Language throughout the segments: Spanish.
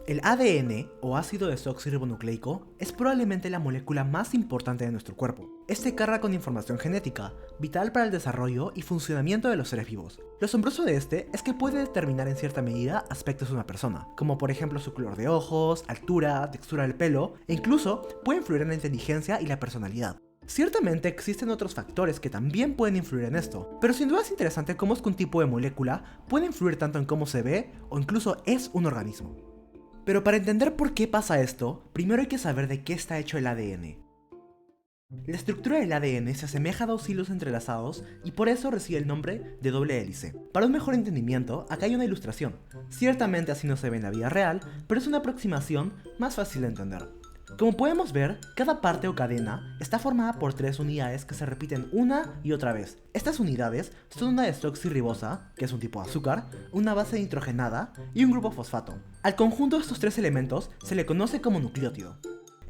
El ADN, o ácido desoxirribonucleico, es probablemente la molécula más importante de nuestro cuerpo. Este carga con información genética, vital para el desarrollo y funcionamiento de los seres vivos. Lo asombroso de este es que puede determinar en cierta medida aspectos de una persona, como por ejemplo su color de ojos, altura, textura del pelo, e incluso puede influir en la inteligencia y la personalidad. Ciertamente existen otros factores que también pueden influir en esto, pero sin duda es interesante cómo es que un tipo de molécula puede influir tanto en cómo se ve o incluso es un organismo. Pero para entender por qué pasa esto, primero hay que saber de qué está hecho el ADN. La estructura del ADN se asemeja a dos hilos entrelazados y por eso recibe el nombre de doble hélice. Para un mejor entendimiento, acá hay una ilustración. Ciertamente así no se ve en la vida real, pero es una aproximación más fácil de entender. Como podemos ver, cada parte o cadena está formada por tres unidades que se repiten una y otra vez. Estas unidades son una desoxirribosa, que es un tipo de azúcar, una base nitrogenada y un grupo fosfato. Al conjunto de estos tres elementos se le conoce como nucleótido.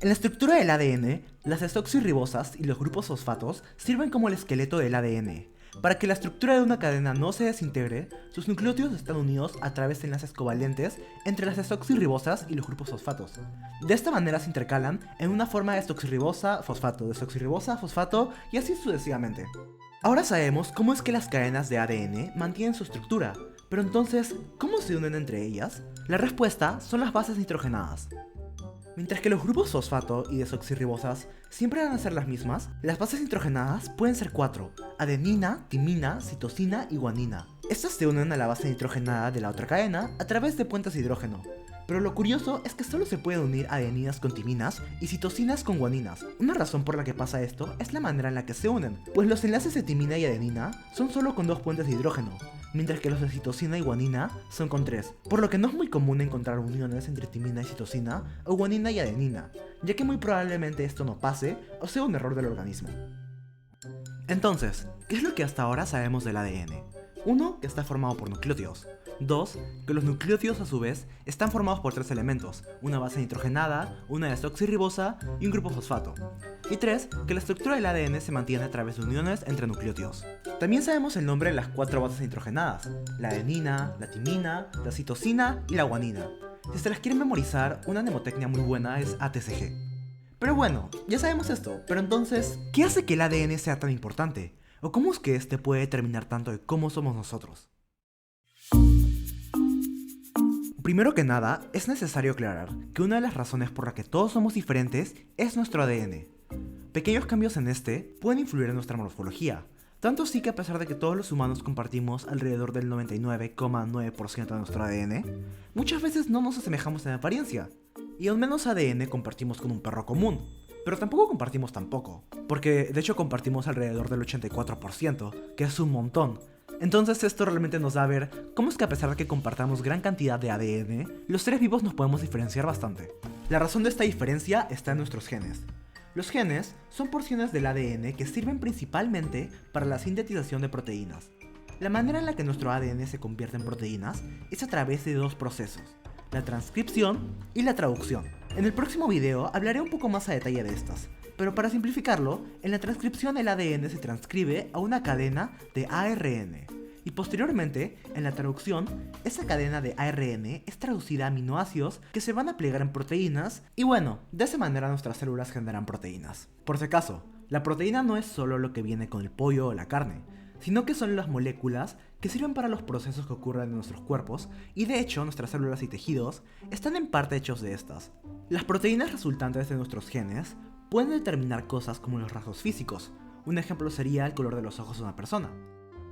En la estructura del ADN, las desoxirribosas y los grupos fosfatos sirven como el esqueleto del ADN. Para que la estructura de una cadena no se desintegre, sus nucleótidos están unidos a través de enlaces covalentes entre las desoxirribosas y los grupos fosfatos. De esta manera se intercalan en una forma de desoxirribosa, fosfato y así sucesivamente. Ahora sabemos cómo es que las cadenas de ADN mantienen su estructura, pero entonces, ¿cómo se unen entre ellas? La respuesta son las bases nitrogenadas. Mientras que los grupos fosfato y desoxirribosas siempre van a ser las mismas, las bases nitrogenadas pueden ser 4: adenina, timina, citosina y guanina. Estas se unen a la base nitrogenada de la otra cadena a través de puentes de hidrógeno. Pero lo curioso es que solo se pueden unir adeninas con timinas y citosinas con guaninas. Una razón por la que pasa esto es la manera en la que se unen, pues los enlaces de timina y adenina son solo con 2 puentes de hidrógeno, mientras que los de citosina y guanina son con 3, por lo que no es muy común encontrar uniones entre timina y citosina o guanina y adenina, ya que muy probablemente esto no pase o sea un error del organismo. Entonces, ¿qué es lo que hasta ahora sabemos del ADN? 1. Que está formado por nucleótidos. 2. Que los nucleótidos a su vez están formados por 3 elementos, una base nitrogenada, una desoxirribosa y un grupo fosfato. Y 3. Que la estructura del ADN se mantiene a través de uniones entre nucleótidos. También sabemos el nombre de las 4 bases nitrogenadas: la adenina, la timina, la citosina y la guanina. Si se las quieren memorizar, una mnemotecnia muy buena es ATCG. Pero bueno, ya sabemos esto, pero entonces, ¿qué hace que el ADN sea tan importante? ¿O cómo es que este puede determinar tanto de cómo somos nosotros? Primero que nada, es necesario aclarar que una de las razones por la que todos somos diferentes es nuestro ADN. Pequeños cambios en este pueden influir en nuestra morfología, tanto sí que a pesar de que todos los humanos compartimos alrededor del 99,9% de nuestro ADN, muchas veces no nos asemejamos en apariencia, y aún menos ADN compartimos con un perro común. Pero tampoco compartimos tan poco, porque de hecho compartimos alrededor del 84%, que es un montón. Entonces esto realmente nos da a ver cómo es que a pesar de que compartamos gran cantidad de ADN, los seres vivos nos podemos diferenciar bastante. La razón de esta diferencia está en nuestros genes. Los genes son porciones del ADN que sirven principalmente para la sintetización de proteínas. La manera en la que nuestro ADN se convierte en proteínas es a través de 2 procesos: la transcripción y la traducción. En el próximo video hablaré un poco más a detalle de estas, pero para simplificarlo, en la transcripción el ADN se transcribe a una cadena de ARN, y posteriormente, en la traducción, esa cadena de ARN es traducida a aminoácidos que se van a plegar en proteínas, y bueno, de esa manera nuestras células generan proteínas. Por si acaso, la proteína no es solo lo que viene con el pollo o la carne, sino que son las moléculas que sirven para los procesos que ocurren en nuestros cuerpos, y de hecho nuestras células y tejidos están en parte hechos de estas. Las proteínas resultantes de nuestros genes pueden determinar cosas como los rasgos físicos. Un ejemplo sería el color de los ojos de una persona.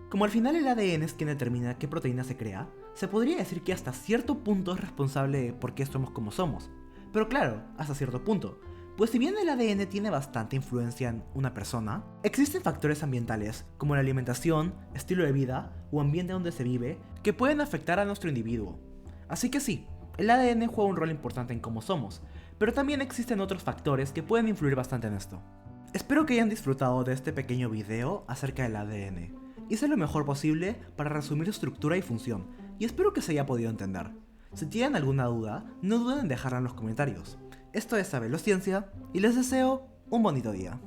Como al final el ADN es quien determina qué proteína se crea, se podría decir que hasta cierto punto es responsable de por qué somos como somos. Pero claro, hasta cierto punto, pues si bien el ADN tiene bastante influencia en una persona, existen factores ambientales como la alimentación, estilo de vida o ambiente donde se vive que pueden afectar a nuestro individuo. Así que sí, el ADN juega un rol importante en cómo somos, pero también existen otros factores que pueden influir bastante en esto. Espero que hayan disfrutado de este pequeño video acerca del ADN. Hice lo mejor posible para resumir su estructura y función, y espero que se haya podido entender. Si tienen alguna duda, no duden en dejarla en los comentarios. Esto es Sabelo Ciencia, y les deseo un bonito día.